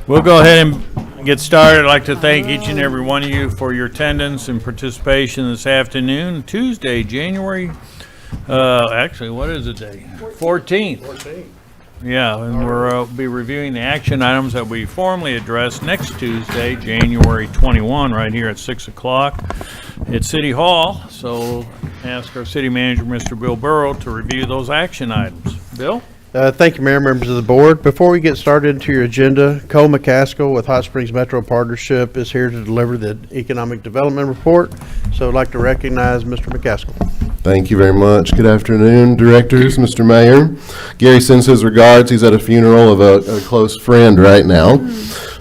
We'll go ahead and get started. I'd like to thank each and every one of you for your attendance and participation this afternoon, Tuesday, January, actually, what is the day? 14th. Yeah, and we'll be reviewing the action items that we formally address next Tuesday, January 21, right here at 6 o'clock at City Hall. So ask our city manager, Mr. Bill Burrow, to review those action items. Bill? Thank you, Mayor, members of the board. Before we get started into your agenda, Cole McCaskill with Hot Springs Metro Partnership is here to deliver the Economic Development Report. So I'd like to recognize Mr. McCaskill. Thank you very much. Good afternoon, directors, Mr. Mayor. Gary sends his regards. He's at a funeral of a close friend right now.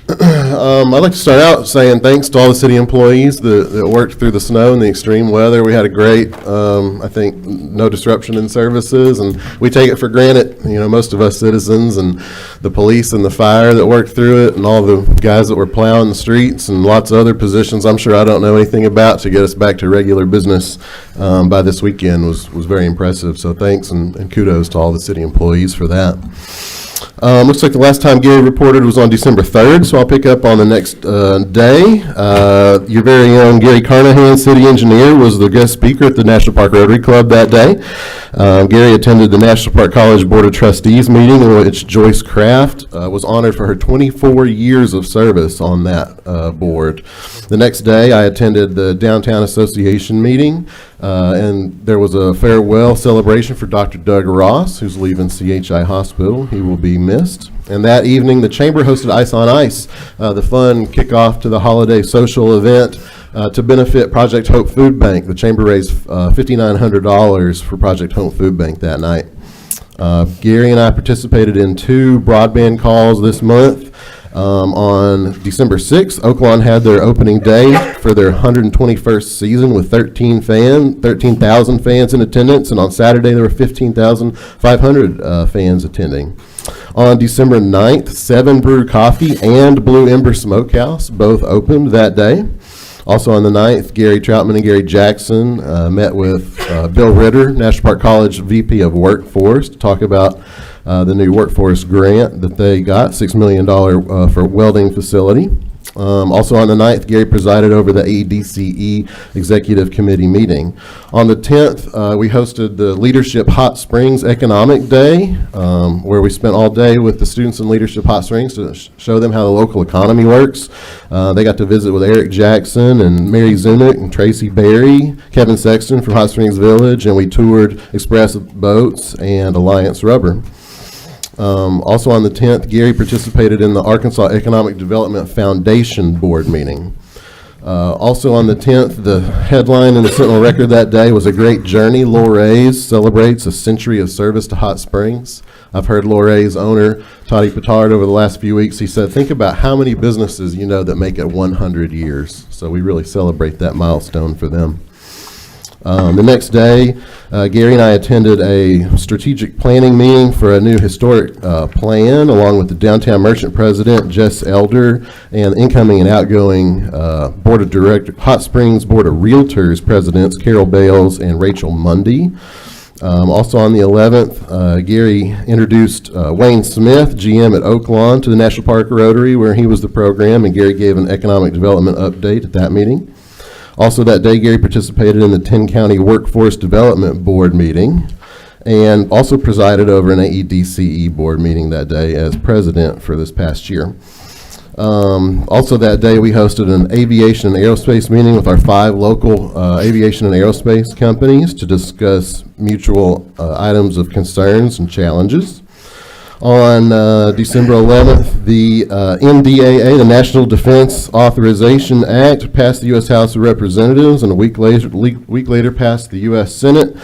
I'd like to start out saying thanks to all the city employees that worked through the snow and the extreme weather. We had a great, I think, no disruption in services, and we take it for granted, you know, most of us citizens and the police and the fire that worked through it and all the guys that were plowing the streets and lots of other positions I'm sure I don't know anything about to get us back to regular business by this weekend was very impressive. So thanks and kudos to all the city employees for that. Looks like the last time Gary reported was on December 3rd, so I'll pick up on the next day. Your very own Gary Carnahan, city engineer, was the guest speaker at the National Park Rotary Club that day. Gary attended the National Park College Board of Trustees meeting in which Joyce Kraft was honored for her 24 years of service on that board. The next day, I attended the Downtown Association meeting, and there was a farewell celebration for Dr. Doug Ross, who's leaving CHI Hospital. He will be missed. And that evening, the Chamber hosted Ice on Ice, the fun kickoff to the holiday social event to benefit Project Hope Food Bank. The Chamber raised $5,900 for Project Hope Food Bank that night. Gary and I participated in 2 broadband calls this month. On December 6th, Oaklawn had their opening day for their 121st season with 13,000 fans in attendance, and on Saturday there were 15,500 fans attending. On December 9th, 7 Brew Coffee and Blue Ember Smokehouse both opened that day. Also on the 9th, Gary Troutman and Gary Jackson met with Bill Ritter, National Park College VP of Workforce, to talk about the new workforce grant that they got, $6 million for welding facility. Also on the 9th, Gary presided over the AEDCE Executive Committee meeting. On the 10th, we hosted the Leadership Hot Springs Economic Day, where we spent all day with the students in Leadership Hot Springs to show them how the local economy works. They got to visit with Eric Jackson and Mary Zunick and Tracy Berry, Kevin Sexton from Hot Springs Village, and we toured Express Boats and Alliance Rubber. Also on the 10th, Gary participated in the Arkansas Economic Development Foundation board meeting. Also on the 10th, the headline in the Sentinel Record that day was A Great Journey. Loray's celebrates a century of service to Hot Springs. I've heard Loray's owner, Toddy Petard, over the last few weeks. He said, think about how many businesses you know that make it 100 years. So we really celebrate that milestone for them. The next day, Gary and I attended a strategic planning meeting for a new historic plan, along with the downtown merchant president, Jess Elder, and incoming and outgoing board of directors, Hot Springs Board of Realtors presidents, Carol Bales and Rachel Mundy. Also on the 11th, Gary introduced Wayne Smith, GM at Oaklawn, to the National Park Rotary, where he was the program, and Gary gave an economic development update at that meeting. Also that day, Gary participated in the 10-county Workforce Development Board meeting and also presided over an AEDCE board meeting that day as president for this past year. Also that day, we hosted an aviation and aerospace meeting with our 5 local aviation and aerospace companies to discuss mutual items of concerns and challenges. On December 11th, the NDAA, the National Defense Authorization Act, passed the U.S. House of Representatives, and a week later passed the U.S. Senate,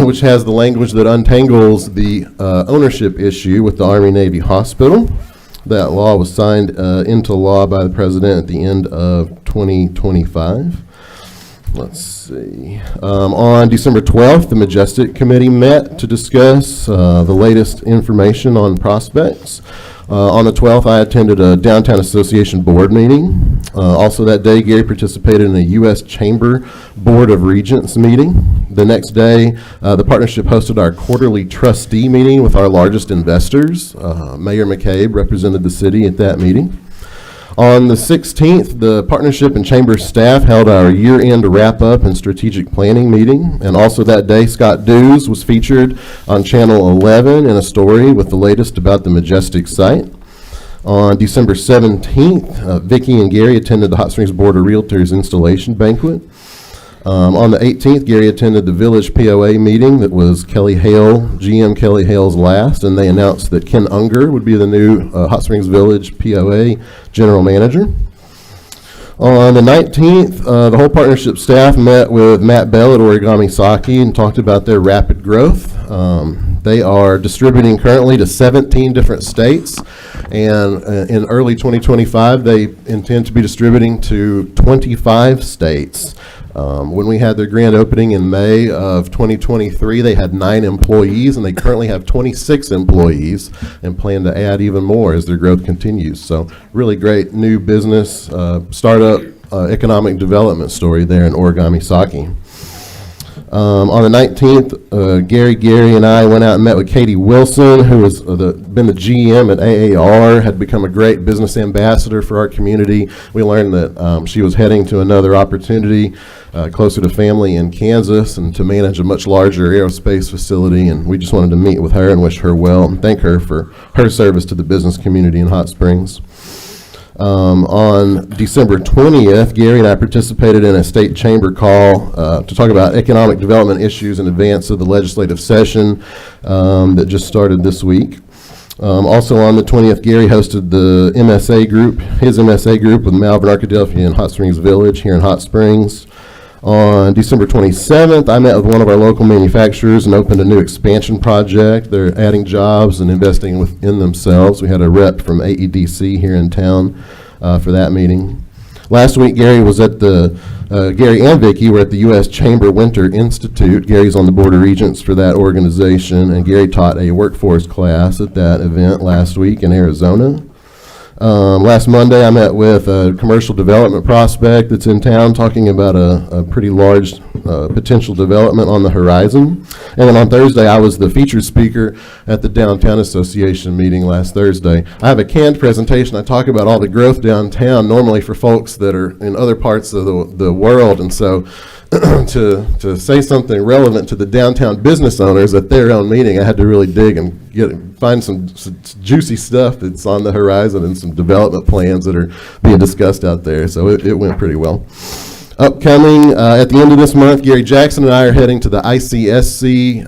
which has the language that untangles the ownership issue with the Army-Navy Hospital. That law was signed into law by the President at the end of 2025. Let's see. On December 12th, the Majestic Committee met to discuss the latest information on prospects. On the 12th, I attended a Downtown Association board meeting. Also that day, Gary participated in a U.S. Chamber Board of Regents meeting. The next day, the partnership hosted our quarterly trustee meeting with our largest investors. Mayor McCabe represented the city at that meeting. On the 16th, the partnership and chamber staff held our year-end wrap-up and strategic planning meeting. And also that day, Scott Dews was featured on Channel 11 in a story with the latest about the Majestic site. On December 17th, Vicki and Gary attended the Hot Springs Board of Realtors installation banquet. On the 18th, Gary attended the Village POA meeting that was GM Kelly Hale's last, and they announced that Ken Unger would be the new Hot Springs Village POA general manager. On the 19th, the whole partnership staff met with Matt Bell at Origami Sake and talked about their rapid growth. They are distributing currently to 17 different states, and in early 2025, they intend to be distributing to 25 states. When we had their grand opening in May of 2023, they had 9 employees, and they currently have 26 employees and plan to add even more as their growth continues. So really great new business, startup, economic development story there in Origami Sake. On the 19th, Gary and I went out and met with Katie Wilson, who has been the GM at AAR, had become a great business ambassador for our community. We learned that she was heading to another opportunity closer to family in Kansas and to manage a much larger aerospace facility, and we just wanted to meet with her and wish her well and thank her for her service to the business community in Hot Springs. On December 20th, Gary and I participated in a state chamber call to talk about economic development issues in advance of the legislative session that just started this week. Also on the 20th, Gary hosted the his MSA group with Malvern Arkadelphia and Hot Springs Village here in Hot Springs. On December 27th, I met with one of our local manufacturers and opened a new expansion project. They're adding jobs and investing within themselves. We had a rep from AEDC here in town for that meeting. Last week, Gary and Vicki were at the U.S. Chamber Winter Institute. Gary's on the Board of Regents for that organization, and Gary taught a workforce class at that event last week in Arizona. Last Monday, I met with a commercial development prospect that's in town talking about a pretty large potential development on the horizon. And then on Thursday, I was the featured speaker at the Downtown Association meeting last Thursday. I have a canned presentation. I talk about all the growth downtown, normally for folks that are in other parts of the world. And so to say something relevant to the downtown business owners at their own meeting, I had to really dig and find some juicy stuff that's on the horizon and some development plans that are being discussed out there. So it went pretty well. Upcoming at the end of this month, Gary Jackson and I are heading to the ICSC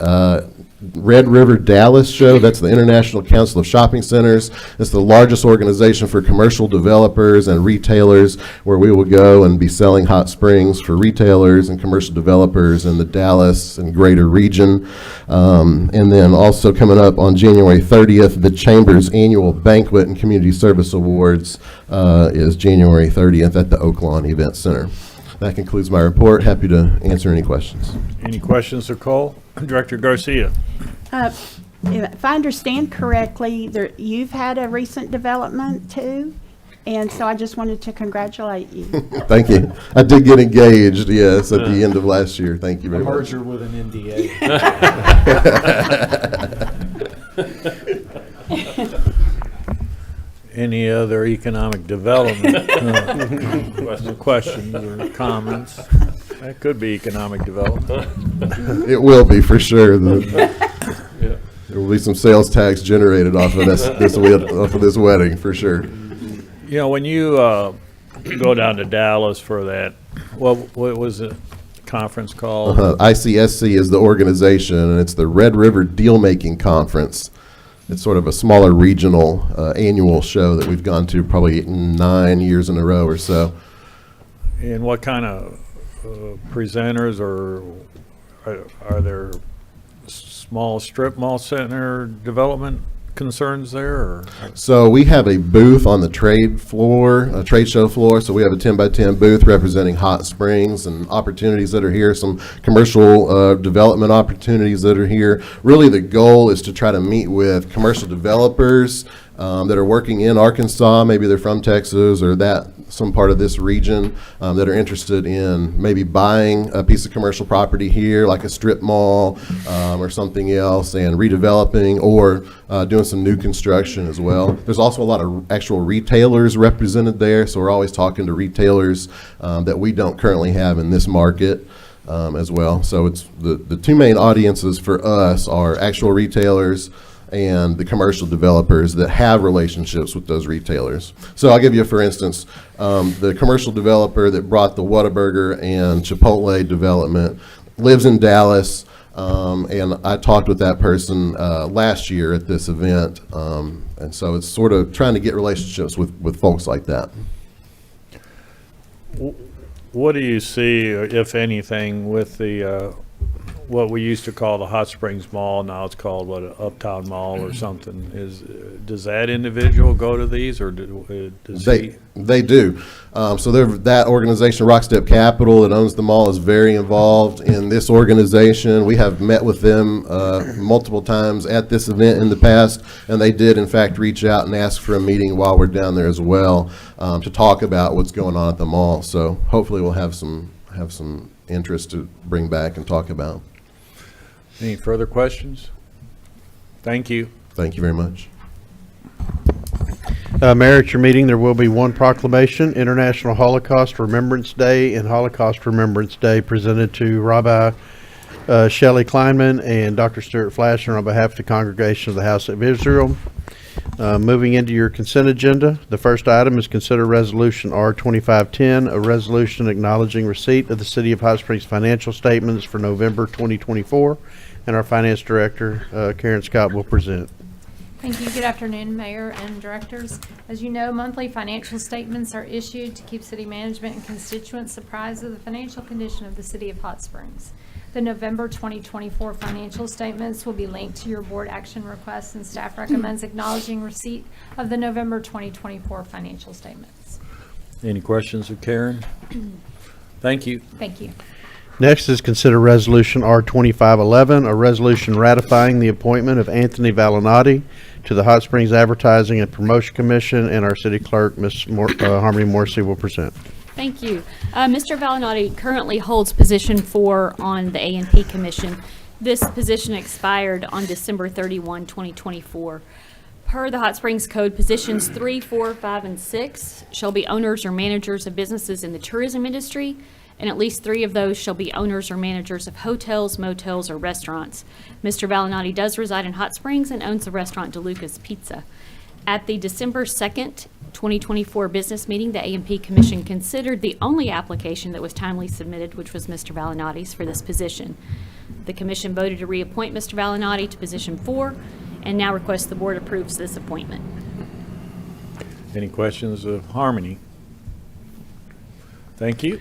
Red River Dallas show. That's the International Council of Shopping Centers. It's the largest organization for commercial developers and retailers, where we will go and be selling Hot Springs for retailers and commercial developers in the Dallas and greater region. And then also coming up on January 30th, the Chamber's annual Banquet and Community Service Awards is January 30th at the Oaklawn Event Center. That concludes my report. Happy to answer any questions. Any questions for Cole? Director Garcia. If I understand correctly, you've had a recent development too, and so I just wanted to congratulate you. Thank you. I did get engaged, yes, at the end of last year. Thank you very much. Merger with an NDA. Any other economic development questions or comments? That could be economic development. It will be for sure. There will be some sales tax generated off of this wedding for sure. You know, when you go down to Dallas for that, what was the conference called? ICSC is the organization, and it's the Red River Deal Making Conference. It's sort of a smaller regional annual show that we've gone to probably 9 years in a row or so. And what kind of presenters, or are there small strip mall center development concerns there? Or? So we have a booth on the trade show floor. So we have a 10x10 booth representing Hot Springs and opportunities that are here, some commercial development opportunities that are here. Really the goal is to try to meet with commercial developers, that are working in Arkansas, maybe they're from Texas or some part of this region, that are interested in maybe buying a piece of commercial property here, like a strip mall or something else, and redeveloping or doing some new construction as well. There's also a lot of actual retailers represented there, so we're always talking to retailers that we don't currently have in this market. As well. So it's the two main audiences for us are actual retailers and the commercial developers that have relationships with those retailers. So I'll give you, for instance, the commercial developer that brought the Whataburger and Chipotle development lives in Dallas, and I talked with that person last year at this event, and so it's sort of trying to get relationships with folks like that. What do you see, if anything, with the, what we used to call the Hot Springs Mall, now it's called, Uptown Mall or something? Does that individual go to these, or does he? They do. So that organization, Rockstep Capital, that owns the mall, is very involved in this organization. We have met with them multiple times at this event in the past, and they did, in fact, reach out and ask for a meeting while we're down there as well, to talk about what's going on at the mall. So hopefully we'll have some interest to bring back and talk about. Any further questions? Thank you. Thank you very much. Mayor, at your meeting, there will be one proclamation, International Holocaust Remembrance Day and Holocaust Remembrance Day, presented to Rabbi Shelley Kleinman and Dr. Stuart Flasher on behalf of the Congregation of the House of Israel. Moving into your consent agenda, the first item is consider Resolution R2510, a resolution acknowledging receipt of the City of Hot Springs financial statements for November 2024, and our Finance Director, Karen Scott, will present. Thank you. Good afternoon, Mayor and Directors. As you know, monthly financial statements are issued to keep city management and constituents apprised of the financial condition of the City of Hot Springs. The November 2024 financial statements will be linked to your board action requests, and staff recommends acknowledging receipt of the November 2024 financial statements. Any questions of Karen? Thank you. Thank you. Next is consider Resolution R2511, a resolution ratifying the appointment of Anthony Valinati to the Hot Springs Advertising and Promotion Commission, and our City Clerk, Ms. Harmony Morrissey, will present. Thank you. Mr. Valinati currently holds position 4 on the A&P Commission. This position expired on December 31, 2024. Per the Hot Springs Code, positions 3, 4, 5, and 6 shall be owners or managers of businesses in the tourism industry, and at least 3 of those shall be owners or managers of hotels, motels, or restaurants. Mr. Valinati does reside in Hot Springs and owns the restaurant DeLuca's Pizza. At the December 2nd, 2024 business meeting, the A&P Commission considered the only application that was timely submitted, which was Mr. Valinati's, for this position. The Commission voted to reappoint Mr. Valinati to position 4, and now requests the Board approves this appointment. Any questions of Harmony? Thank you.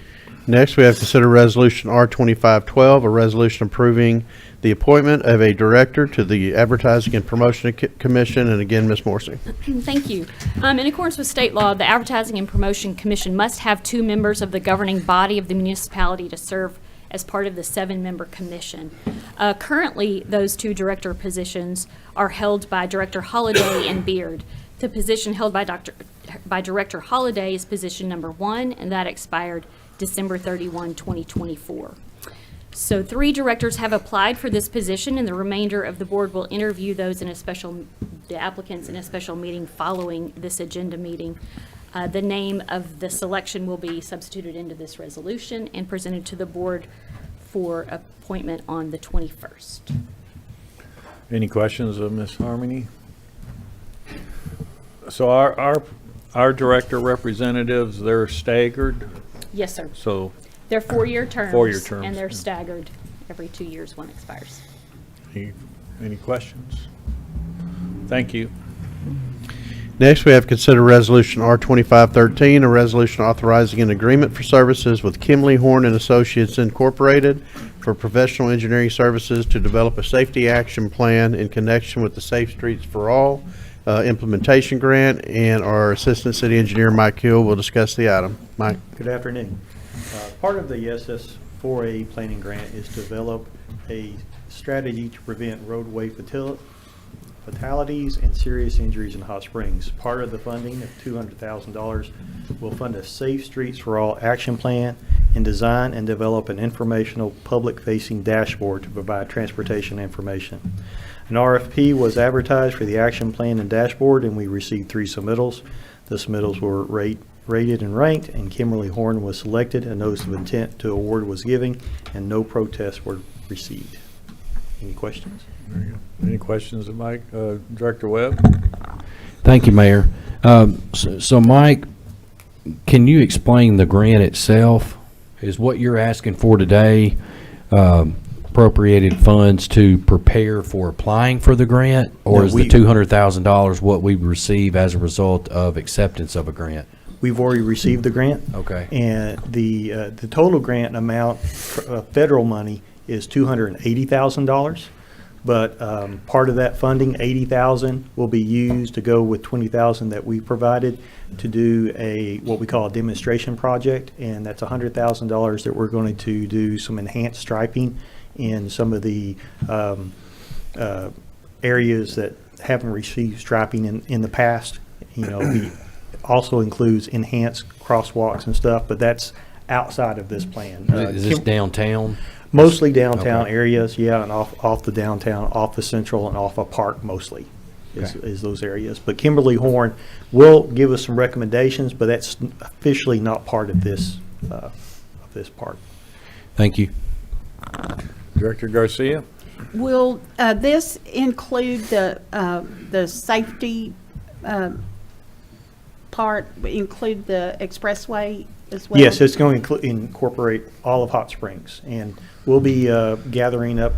Next, we have consider Resolution R2512, a resolution approving the appointment of a director to the Advertising and Promotion Commission, and again, Ms. Morrissey. Thank you. In accordance with state law, the Advertising and Promotion Commission must have 2 members of the governing body of the municipality to serve as part of the 7-member commission. Currently, those 2 director positions are held by Director Holliday and Beard. The position held by Director Holliday is position number 1, and that expired December 31, 2024. So 3 directors have applied for this position, and the remainder of the board will interview those in the applicants in a special meeting following this agenda meeting. The name of the selection will be substituted into this resolution and presented to the board for appointment on the 21st. Any questions of Ms. Harmony? So our director representatives, they're staggered, Yes, sir. so They're 4-year terms. 4-year terms. And they're staggered. Every 2 years, one expires. any questions? Thank you. Next, we have consider Resolution R2513, a resolution authorizing an agreement for services with Kimley Horn and Associates Incorporated for professional engineering services to develop a safety action plan in connection with the Safe Streets for All implementation grant, and our Assistant City Engineer, Mike Hill, will discuss the item. Mike? Good afternoon. Part of the SS4A planning grant is to develop a strategy to prevent roadway fatalities and serious injuries in Hot Springs. Part of the funding of $200,000 will fund a Safe Streets for All action plan and design and develop an informational public-facing dashboard to provide transportation information. An RFP was advertised for the action plan and dashboard, and we received 3 submittals. The submittals were rated and ranked, and Kimberly Horn was selected. A notice of intent to award was given, and no protests were received. Any questions? Any questions of Mike? Director Webb? Thank you, Mayor. So Mike, can you explain the grant itself? Is what you're asking for today appropriated funds to prepare for applying for the grant? Or No, is the $200,000 what we receive as a result of acceptance of a grant? We've already received the grant. Okay. And the total grant amount, federal money, is $280,000. But part of that funding, $80,000, will be used to go with $20,000 that we provided to do what we call a demonstration project, and that's $100,000 that we're going to do some enhanced striping in some of the areas that haven't received striping in the past. We also includes enhanced crosswalks and stuff, but that's outside of this plan. Is this downtown? Mostly downtown Okay. areas, yeah, and off the downtown, off the central, and off a park mostly Okay. is those areas. But Kimberly Horn will give us some recommendations, but that's officially not part of this part. Thank you. Director Garcia? Will this include the safety part, include the expressway as well? Yes, it's going to incorporate all of Hot Springs, and we'll be gathering up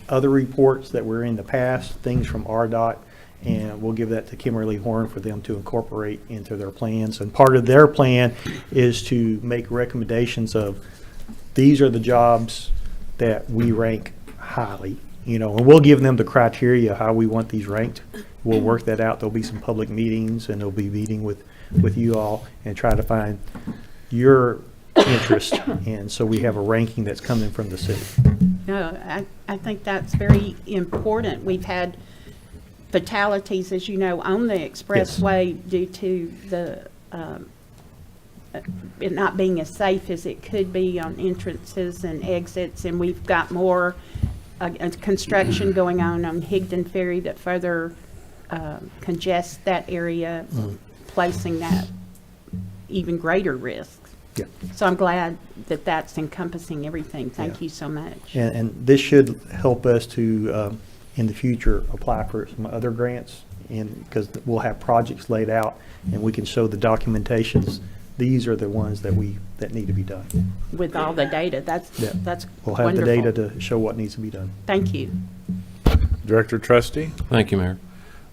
other reports that were in the past, things from RDOT, and we'll give that to Kimberly Horn for them to incorporate into their plans. And part of their plan is to make recommendations of, these are the jobs that we rank highly, and we'll give them the criteria how we want these ranked. We'll work that out. There'll be some public meetings, and they'll be meeting with you all and try to find your interest. And so we have a ranking that's coming from the city. No, I think that's very important. We've had fatalities, as you know, on the expressway due to the it not being as safe as it could be on entrances and exits, and we've got more construction going on Higdon Ferry that further congests that area, placing that even greater risks. Yeah. So I'm glad that that's encompassing everything. Thank Yeah. you so much. And this should help us to, in the future, apply for some other grants, and because we'll have projects laid out, and we can show the documentations. These are the ones that need to be done. With all the data, that's Yeah. that's We'll have wonderful. the data to show what needs to be done. Thank you. Director Trustee? Thank you, Mayor.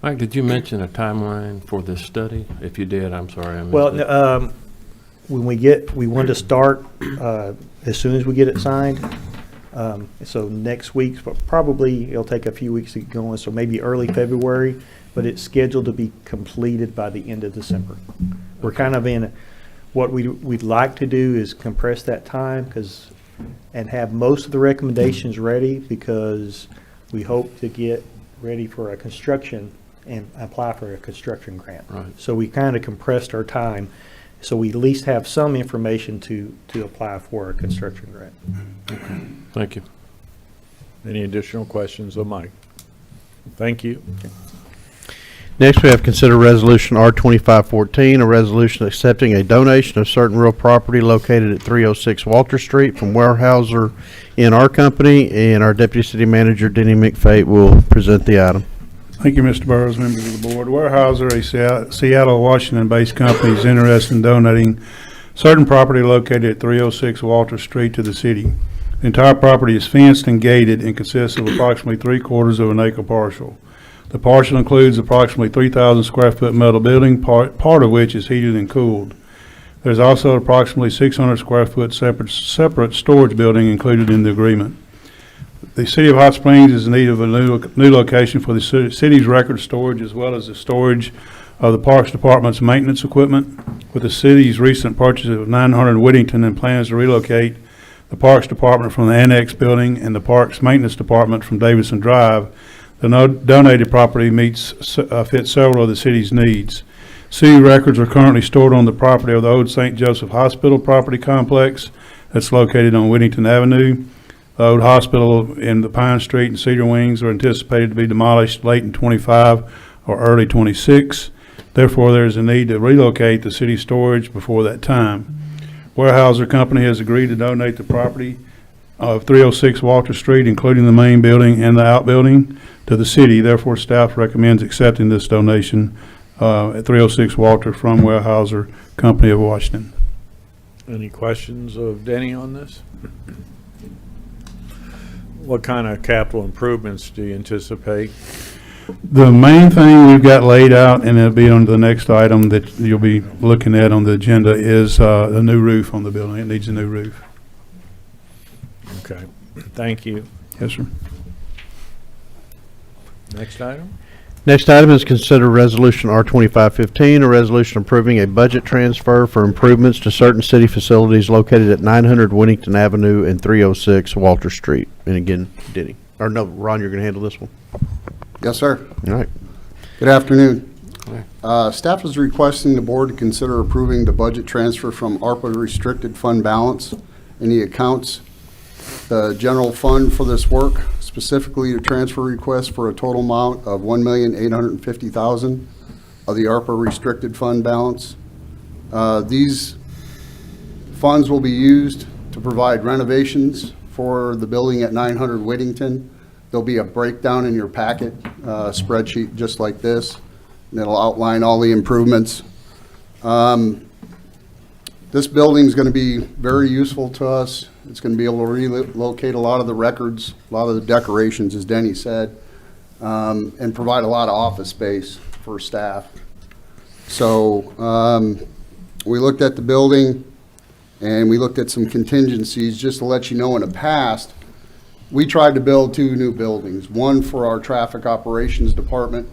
Mike, did you mention a timeline for this study? If you did, I'm sorry, I missed Well, it. we want to start as soon as we get it signed. So next week, but probably it'll take a few weeks to get going, so maybe early February, but it's scheduled to be completed by the end of December. We're kind of in, what we'd like to do is compress that time and have most of the recommendations ready, because we hope to get ready for a construction and apply for a construction grant. Right. So we kind of compressed our time, so we at least have some information to apply for a construction grant. Thank you. Any additional questions of Mike? Thank you. Next, we have consider resolution R2514, a resolution accepting a donation of certain real property located at 306 Walter Street from Weyerhaeuser in our company, and our Deputy City Manager, Denny McFate, will present the item. Thank you, Mr. Burrows, members of the board. Weyerhaeuser, a Seattle, Washington-based company, is interested in donating certain property located at 306 Walter Street to the city. The entire property is fenced and gated and consists of approximately 3/4 of an acre parcel. The parcel includes approximately 3,000 square foot metal building, part of which is heated and cooled. There's also approximately 600 square foot separate storage building included in the agreement. The City of Hot Springs is in need of a new location for the city's record storage, as well as the storage of the Parks Department's maintenance equipment. With the city's recent purchase of 900 Whittington and plans to relocate the Parks Department from the Annex Building and the Parks Maintenance Department from Davidson Drive, The donated property fits several of the city's needs. City records are currently stored on the property of the old St. Joseph Hospital property complex that's located on Whittington Avenue. The old hospital in the Pine Street and Cedar Wings are anticipated to be demolished late in '25 or early '26. Therefore, there is a need to relocate the city storage before that time. Weyerhaeuser Company has agreed to donate the property of 306 Walter Street, including the main building and the outbuilding, to the city. Therefore, staff recommends accepting this donation at 306 Walter from Weyerhaeuser Company of Washington. Any questions of Denny on this? What kind of capital improvements do you anticipate? The main thing we've got laid out, and it'll be on the next item that you'll be looking at on the agenda, is a new roof on the building. It needs a new roof. Okay, thank you. Yes, sir. Next item? Next item is consider resolution R2515, a resolution approving a budget transfer for improvements to certain city facilities located at 900 Whittington Avenue and 306 Walter Street. And again, Denny. Or no, Ron, you're going to handle this one? Yes, sir. All right. Good afternoon. Staff is requesting the board to consider approving the budget transfer from ARPA restricted fund balance in the accounts, the general fund for this work, specifically a transfer request for a total amount of $1,850,000 of the ARPA restricted fund balance. These funds will be used to provide renovations for the building at 900 Whittington. There'll be a breakdown in your packet, spreadsheet just like this, and it'll outline all the improvements. This building is going to be very useful to us. It's going to be able to relocate a lot of the records, a lot of the decorations, as Denny said, and provide a lot of office space for staff. So we looked at the building and we looked at some contingencies. Just to let you know, in the past, we tried to build 2 new buildings, one for our traffic operations department.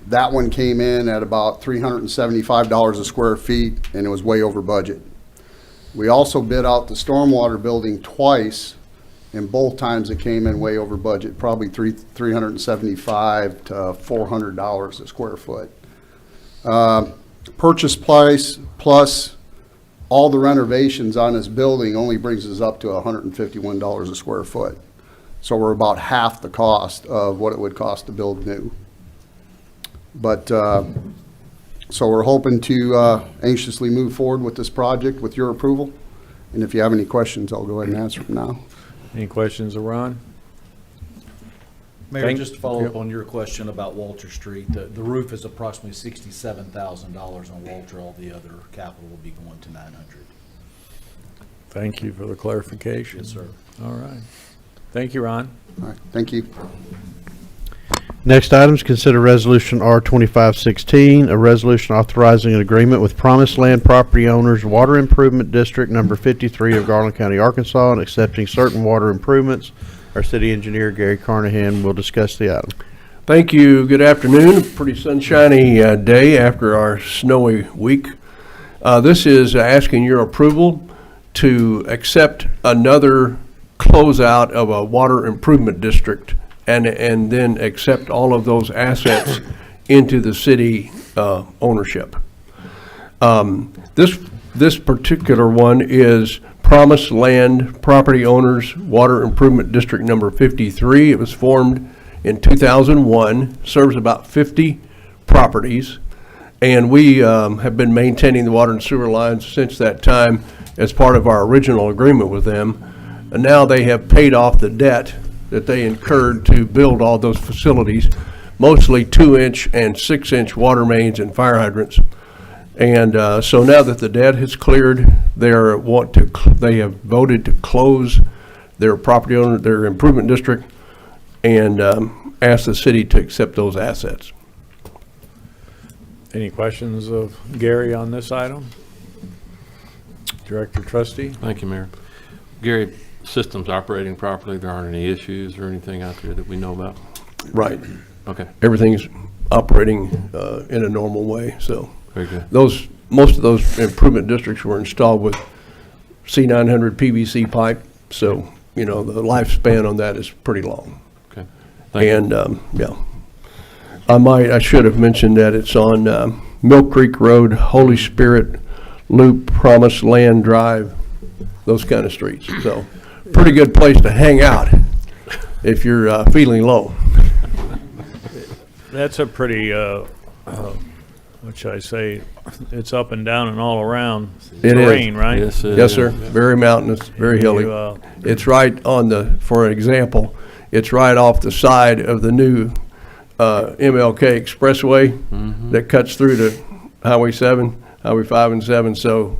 That one came in at about $375 a square feet, and it was way over budget. We also bid out the stormwater building twice, and both times it came in way over budget, probably $375 to $400 a square foot. Purchase price plus all the renovations on this building only brings us up to $151 a square foot. So we're about half the cost of what it would cost to build new. But, so we're hoping to anxiously move forward with this project with your approval. And if you have any questions, I'll go ahead and answer them now. Any questions of Ron? Mayor, just to follow up on your question about Walter Street, the roof is approximately $67,000 on Walter. All the other capital will be going to 900. Thank you for the clarification. Yes, sir. All right. Thank you, Ron. All right, thank you. Next item is consider resolution R2516, a resolution authorizing an agreement with Promised Land Property Owners Water Improvement District Number 53 of Garland County, Arkansas, and accepting certain water improvements. Our city engineer, Gary Carnahan, will discuss the item. Thank you. Good afternoon. Pretty sunshiny day after our snowy week. This is asking your approval to accept another closeout of a water improvement district and then accept all of those assets into the city ownership. This particular one is Promised Land Property Owners Water Improvement District Number 53. It was formed in 2001, serves about 50 properties, and we have been maintaining the water and sewer lines since that time as part of our original agreement with them. And now they have paid off the debt that they incurred to build all those facilities, mostly 2-inch and 6-inch water mains and fire hydrants. And so now that the debt has cleared, they have voted to close their property owner, their improvement district, and ask the city to accept those assets. Any questions of Gary on this item? Director Trustee? Thank you, Mayor. Gary, system's operating properly. There aren't any issues or anything out there that we know about? Right. Okay. Everything's operating in a normal way. So Very good. most of those improvement districts were installed with C900 PVC pipe. So, you know, the lifespan on that is pretty long. Okay. Thank you. And, yeah. I should have mentioned that it's on Mill Creek Road, Holy Spirit Loop, Promised Land Drive, those kind of streets. So, pretty good place to hang out if you're feeling low. That's a pretty, what should I say, it's up and down and all around It is. terrain, right? Yes, it Yes, is. sir. Very mountainous, very hilly. You, It's right on for example, it's right off the side of the new MLK Expressway that cuts through to Highway 7, Highway 5 and 7. So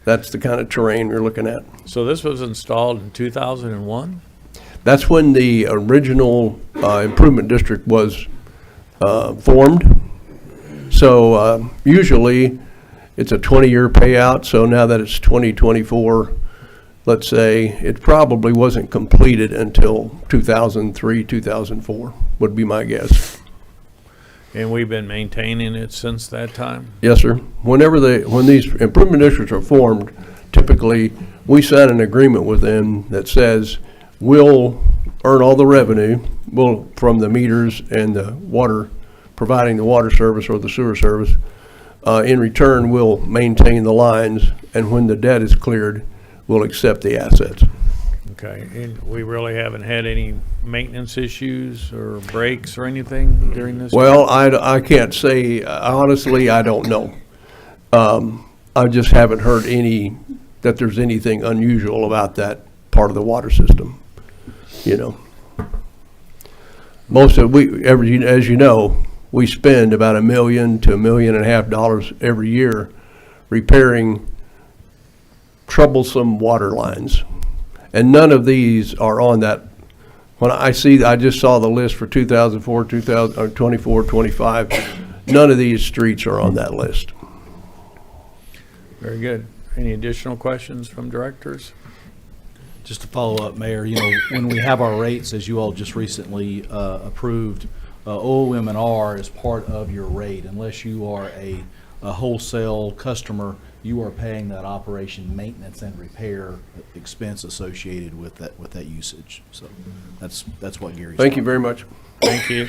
that's the kind of terrain we're looking at. So this was installed in 2001? That's when the original improvement district was formed. So usually it's a 20-year payout. So now that it's 2024, let's say, it probably wasn't completed until 2003, 2004 would be my guess. And we've been maintaining it since that time? Yes, sir. When these improvement districts are formed, typically we sign an agreement with them that says we'll earn all the revenue from the meters and the water, providing the water service or the sewer service. In return, we'll maintain the lines, and when the debt is cleared, we'll accept the assets. Okay, and we really haven't had any maintenance issues or breaks or anything during this? Well, I can't say, honestly, I don't know. I just haven't heard that there's anything unusual about that part of the water system, you know. As you know, we spend about $1 million to $1.5 million every year repairing troublesome water lines. And none of these are on that. I just saw the list for 2004, 2024, 25. None of these streets are on that list. Very good. Any additional questions from directors? Just to follow up, Mayor, when we have our rates, as you all just recently approved, OM&R is part of your rate. Unless you are a wholesale customer, you are paying that operation maintenance and repair expense associated with that usage. So that's what Gary's. Thank you very much. Thank you.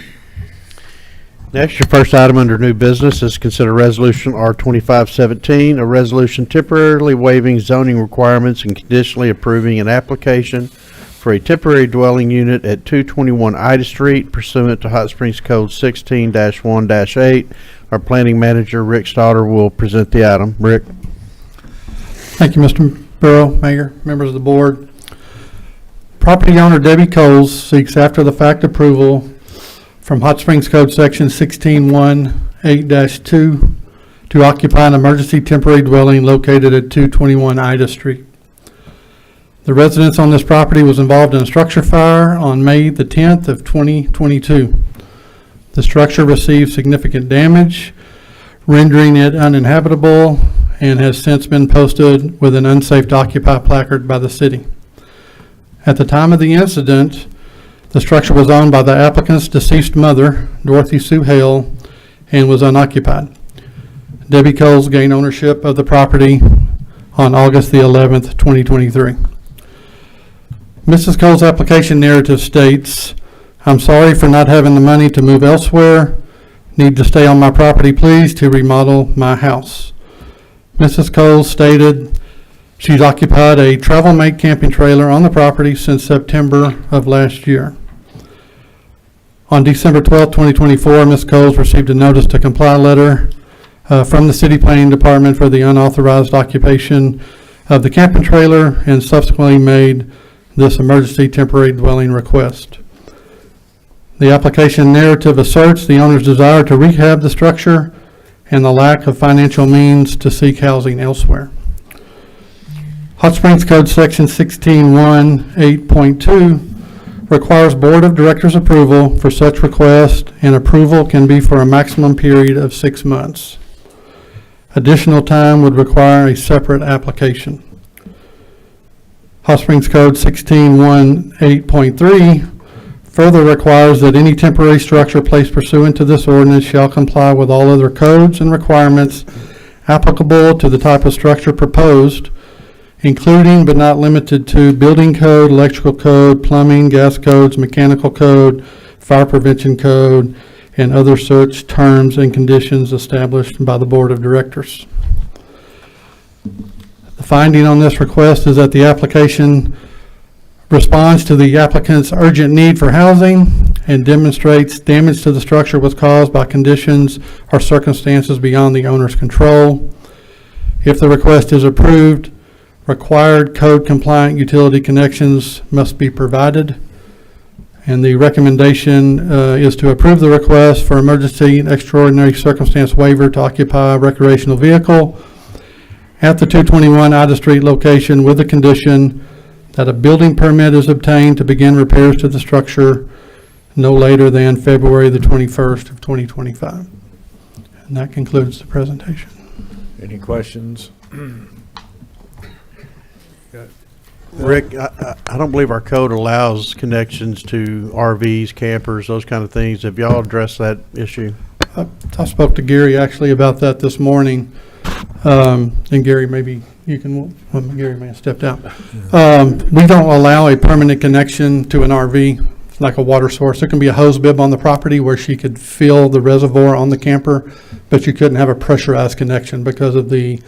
Next, your first item under new business is consider resolution R2517, a resolution temporarily waiving zoning requirements and conditionally approving an application for a temporary dwelling unit at 221 Ida Street pursuant to Hot Springs Code 16-1-8. Our planning manager, Rick Stoddard, will present the item. Rick? Thank you, Mr. Burrow, Mayor, members of the board. Property owner Debbie Coles seeks after-the-fact approval from Hot Springs Code Section 16-1-8-2 to occupy an emergency temporary dwelling located at 221 Ida Street. The residence on this property was involved in a structure fire on May the 10th of 2022. The structure received significant damage, rendering it uninhabitable, and has since been posted with an unsafe to occupy placard by the city. At the time of the incident, the structure was owned by the applicant's deceased mother, Dorothy Sue Hale, and was unoccupied. Debbie Coles gained ownership of the property on August the 11th, 2023. Mrs. Cole's application narrative states, "I'm sorry for not having the money to move elsewhere. Need to stay on my property, please, to remodel my house." Mrs. Cole stated she's occupied a Travelmate camping trailer on the property since September of last year. On December 12, 2024, Ms. Coles received a notice to comply letter from the City Planning Department for the unauthorized occupation of the camping trailer and subsequently made this emergency temporary dwelling request. The application narrative asserts the owner's desire to rehab the structure and the lack of financial means to seek housing elsewhere. Hot Springs Code Section 16-1-8.2 requires Board of Directors approval for such request, and approval can be for a maximum period of 6 months. Additional time would require a separate application. Hot Springs Code 16-1-8.3 further requires that any temporary structure placed pursuant to this ordinance shall comply with all other codes and requirements applicable to the type of structure proposed, including but not limited to building code, electrical code, plumbing, gas codes, mechanical code, Fire Prevention Code, and other such terms and conditions established by the Board of Directors. The finding on this request is that the application responds to the applicant's urgent need for housing and demonstrates damage to the structure was caused by conditions or circumstances beyond the owner's control. If the request is approved, required code-compliant utility connections must be provided. And the recommendation is to approve the request for emergency and extraordinary circumstance waiver to occupy a recreational vehicle at the 221 Ida Street location with the condition that a building permit is obtained to begin repairs to the structure no later than February the 21st of 2025. And that concludes the presentation. Any questions? Rick, I don't believe our code allows connections to RVs, campers, those kind of things. Have y'all addressed that issue? I spoke to Gary actually about that this morning. And Gary, maybe you can, well, Gary may have stepped out. We don't allow a permanent connection to an RV, like a water source. There can be a hose bib on the property where she could fill the reservoir on the camper, but you couldn't have a pressurized connection because of the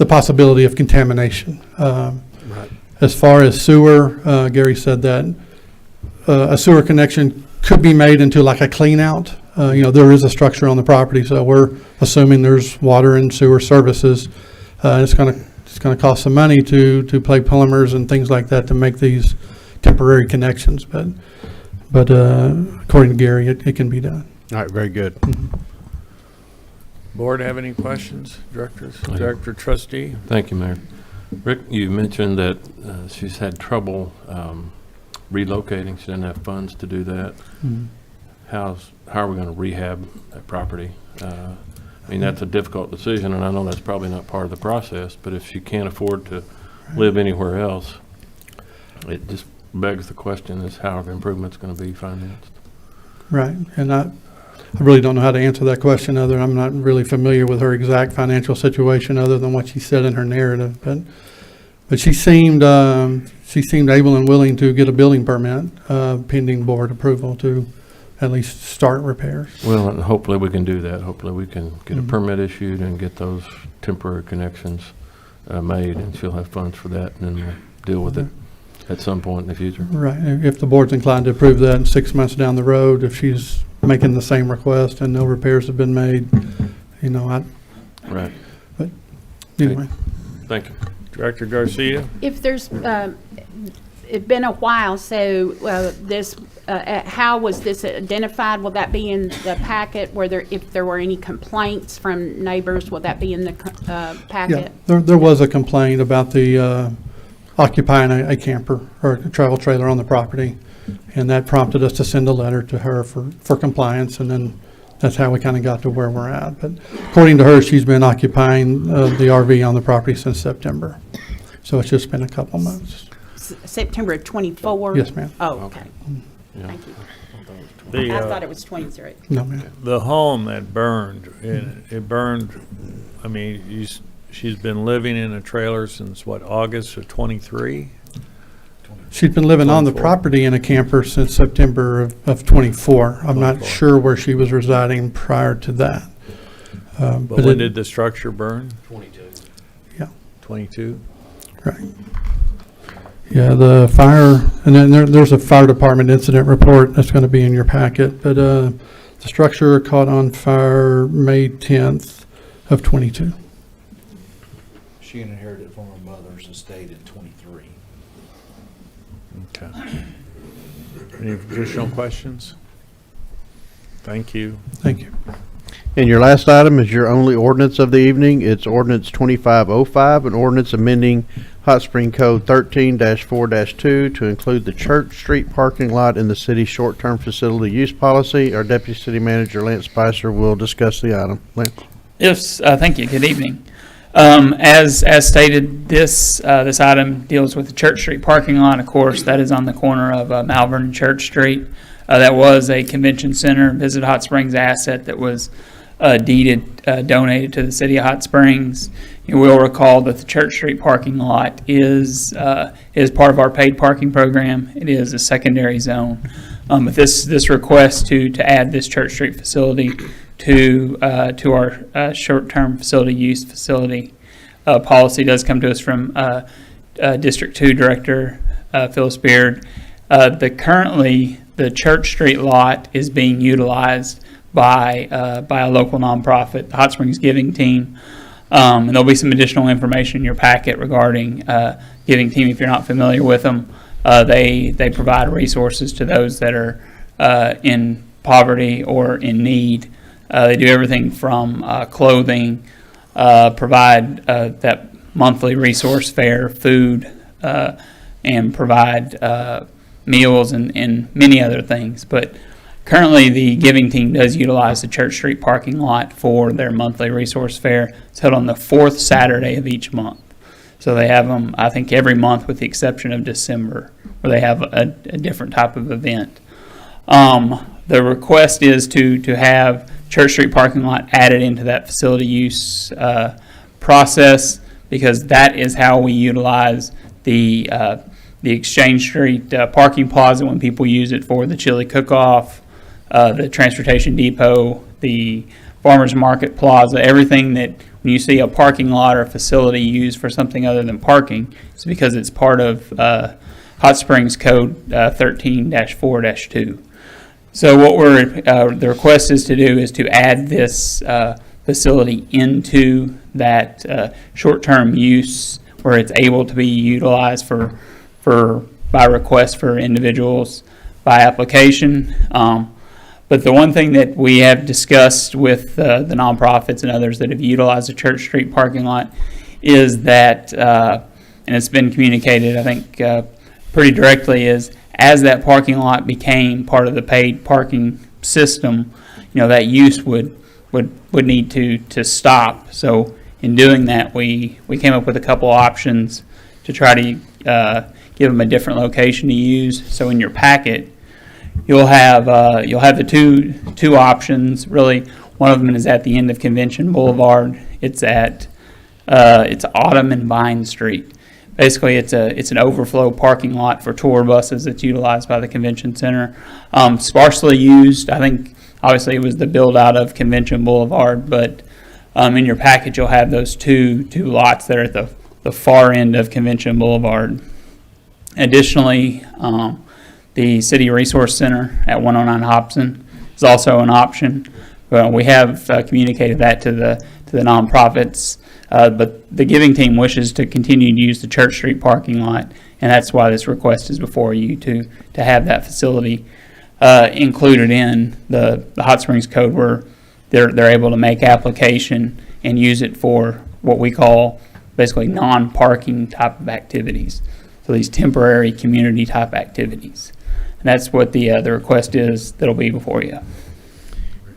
possibility of contamination. Right. As far as sewer, Gary said that a sewer connection could be made into like a clean out. There is a structure on the property, so we're assuming there's water and sewer services. It's gonna cost some money to play plumbers and things like that to make these temporary connections, but according to Gary, it can be done. All right, very good. Board have any questions? Directors? Director Trustee? Thank you, Mayor. Rick, you mentioned that she's had trouble relocating. She didn't have funds to do that. Mhm. How are we going to rehab that property? I mean, that's a difficult decision, and I know that's probably not part of the process, but if she can't afford to live anywhere else, it just begs the question is how are the improvements going to be financed? Right, and I really don't know how to answer that question I'm not really familiar with her exact financial situation other than what she said in her narrative, but she seemed able and willing to get a building permit pending board approval to at least start repairs. Well, and hopefully we can do that. Hopefully we can get a Mhm. permit issued and get those temporary connections made, and she'll have funds for that, and then we'll deal with it at some point in the future. Right, if the board's inclined to approve that 6 months down the road, if she's making the same request and no repairs have been made, Right. But anyway. Thank you. Director Garcia? If there's, it's been a while, so how was this identified? Will that be in the packet? If there were any complaints from neighbors, will that be in the packet? Yeah, there was a complaint about the occupying a camper or a travel trailer on the property, and that prompted us to send a letter to her for compliance, and then that's how we kind of got to where we're at. But according to her, she's been occupying the RV on the property since September, so it's just been a couple months. September of 24? Yes, ma'am. Oh, okay. Yeah. Thank you. I thought it was 23. No, ma'am. The home that burned, it burned, I mean, she's been living in a trailer since what, August of 23? She'd been living on the 24. property in a camper since September of 24. I'm not 24. sure where she was residing prior to that. But when did the structure burn? 22. Yeah. 22? Right. Yeah, the fire, and then there's a fire department incident report that's going to be in your packet, but the structure caught on fire May 10th of 22. She inherited from her mother's estate in 23. Okay. Any additional questions? Thank you. Thank you. And your last item is your only ordinance of the evening. It's ordinance 2505, an ordinance amending Hot Spring Code 13-4-2 to include the Church Street parking lot in the city's short-term facility use policy. Our Deputy City Manager, Lance Spicer, will discuss the item. Lance? Yes, thank you. Good evening. As stated, this item deals with the Church Street parking lot. Of course, that is on the corner of Malvern and Church Street. That was a convention center, Visit Hot Springs asset that was donated to the city of Hot Springs. You will recall that the Church Street parking lot is part of our paid parking program. It is a secondary zone. But this request to add this Church Street facility to our short-term facility use facility policy does come to us from District 2 Director Phyllis Beard. Currently, the Church Street lot is being utilized by a local nonprofit, the Hot Springs Giving Team. And there'll be some additional information in your packet regarding Giving Team if you're not familiar with them. They provide resources to those that are in poverty or in need. They do everything from clothing, provide that monthly resource fare, food, and provide meals and many other things. But currently, the Giving Team does utilize the Church Street parking lot for their monthly resource fair. It's held on the fourth Saturday of each month. So they have them, I think, every month with the exception of December, where they have a different type of event. The request is to have Church Street parking lot added into that facility use process, because that is how we utilize the Exchange Street parking plaza when people use it for the chili cook-off, the transportation depot, the farmers market plaza, everything that when you see a parking lot or a facility used for something other than parking, it's because it's part of Hot Springs Code 13-4-2. So what the request is to do is to add this facility into that short-term use where it's able to be utilized by request for individuals by application. But the one thing that we have discussed with the nonprofits and others that have utilized the Church Street parking lot is that, and it's been communicated, I think, pretty directly, is as that parking lot became part of the paid parking system, that use would need to stop. So in doing that, we came up with a couple options to try to give them a different location to use. So in your packet, you'll have the two options. Really, one of them is at the end of Convention Boulevard. It's Autumn and Vine Street. Basically, it's an overflow parking lot for tour buses that's utilized by the convention center. Sparsely used. I think obviously it was the build out of Convention Boulevard, but in your package you'll have those two lots that are at the far end of Convention Boulevard. Additionally, the City Resource Center at 109 Hobson is also an option. We have communicated that to the nonprofits, but the Giving Team wishes to continue to use the Church Street parking lot, and that's why this request is before you to have that facility included in the Hot Springs Code, where they're able to make application and use it for what we call basically non-parking type of activities. So these temporary community type activities. And that's what the request is that'll be before you.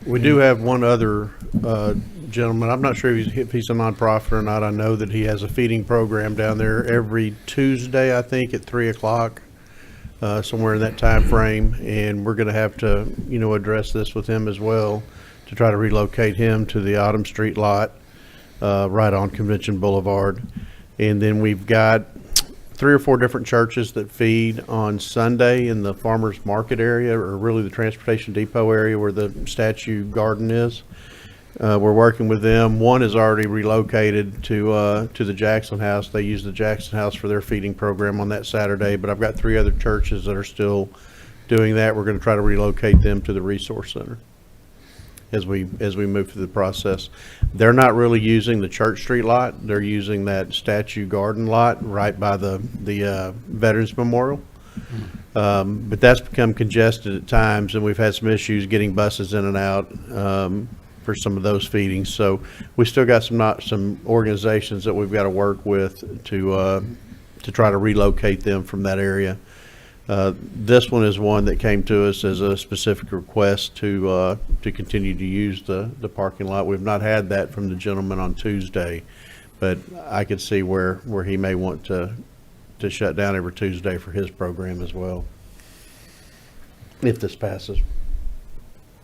We do have one other gentleman. I'm not sure if he's a nonprofit or not. I know that he has a feeding program down there every Tuesday, I think, at 3 o'clock, somewhere in that time frame. And we're going to have to, address this with him as well to try to relocate him to the Autumn Street lot right on Convention Boulevard. And then we've got 3 or 4 different churches that feed on Sunday in the farmers market area, or really the transportation depot area where the statue garden is. We're working with them. One is already relocated to the Jackson House. They use the Jackson House for their feeding program on that Saturday, but I've got 3 other churches that are still doing that. We're going to try to relocate them to the Resource Center as we move through the process. They're not really using the Church Street lot. They're using that statue garden lot right by the Veterans Memorial. But that's become congested at times, and we've had some issues getting buses in and out for some of those feedings. So we still got some organizations that we've got to work with to try to relocate them from that area. This one is one that came to us as a specific request to continue to use the parking lot. We've not had that from the gentleman on Tuesday, but I could see where he may want to shut down every Tuesday for his program as well, if this passes.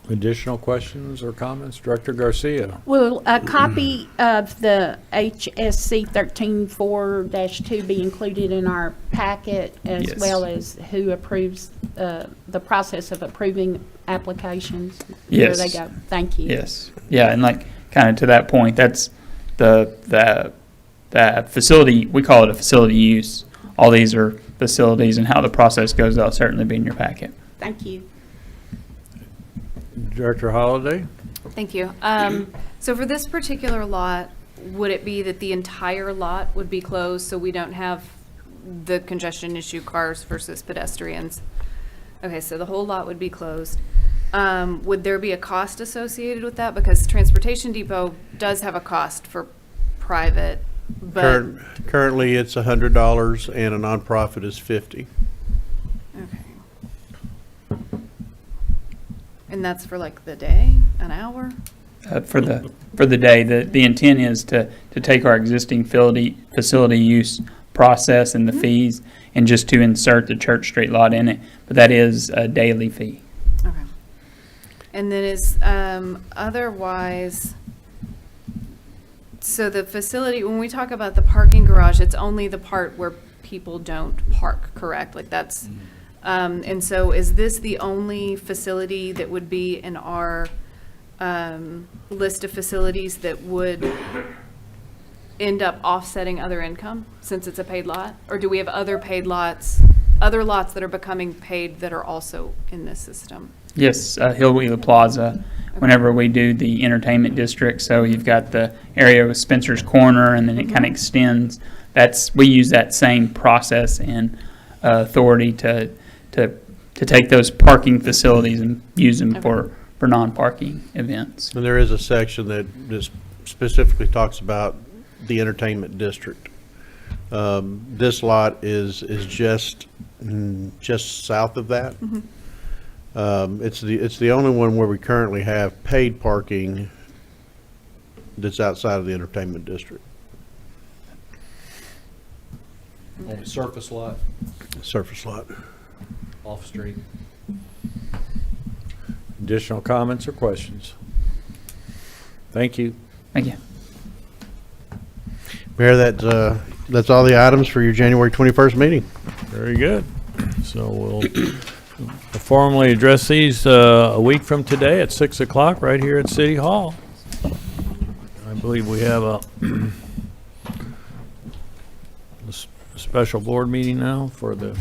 Additional questions or comments? Director Garcia? Will a copy of the HSC 13-4-2 be included in our packet as Yes. well as who approves, the process of approving applications? Yes. There they go. Thank you. Yes, yeah, and like, kind of to that point, that's the facility, we call it a facility use. All these are facilities, and how the process goes, that'll certainly be in your packet. Thank you. Director Holliday? Thank you. So for this particular lot, would it be that the entire lot would be closed so we don't have the congestion issue, cars versus pedestrians? Okay, so the whole lot would be closed. Would there be a cost associated with that? Because Transportation Depot does have a cost for private, but, Currently, it's $100 and a nonprofit is $50. okay. And that's for like the day, an hour? For the day, the intent is to take our existing facility use process and the fees and just to insert the Church Street lot in it, but that is a daily fee. Okay. And then is, otherwise, so the facility, when we talk about the parking garage, it's only the part where people don't park, correct? Like that's, and so is this the only facility that would be in our, list of facilities that would end up offsetting other income since it's a paid lot? Or do we have other paid lots, other lots that are becoming paid that are also in this system? Yes, Hillwheeler Plaza, whenever we do the entertainment district, so you've got the area with Spencer's Corner, and then it kind of extends. We use that same process and authority to take those parking facilities and use them for non-parking events. And there is a section that just specifically talks about the entertainment district. This lot is just south of that. It's the only one where we currently have paid parking that's outside of the entertainment district. On the surface lot, Surface lot. off street. Additional comments or questions? Thank you. Thank you. Mayor, that's all the items for your January 21st meeting. Very good. So we'll formally address these a week from today at 6 o'clock right here at City Hall. I believe we have a special board meeting now for the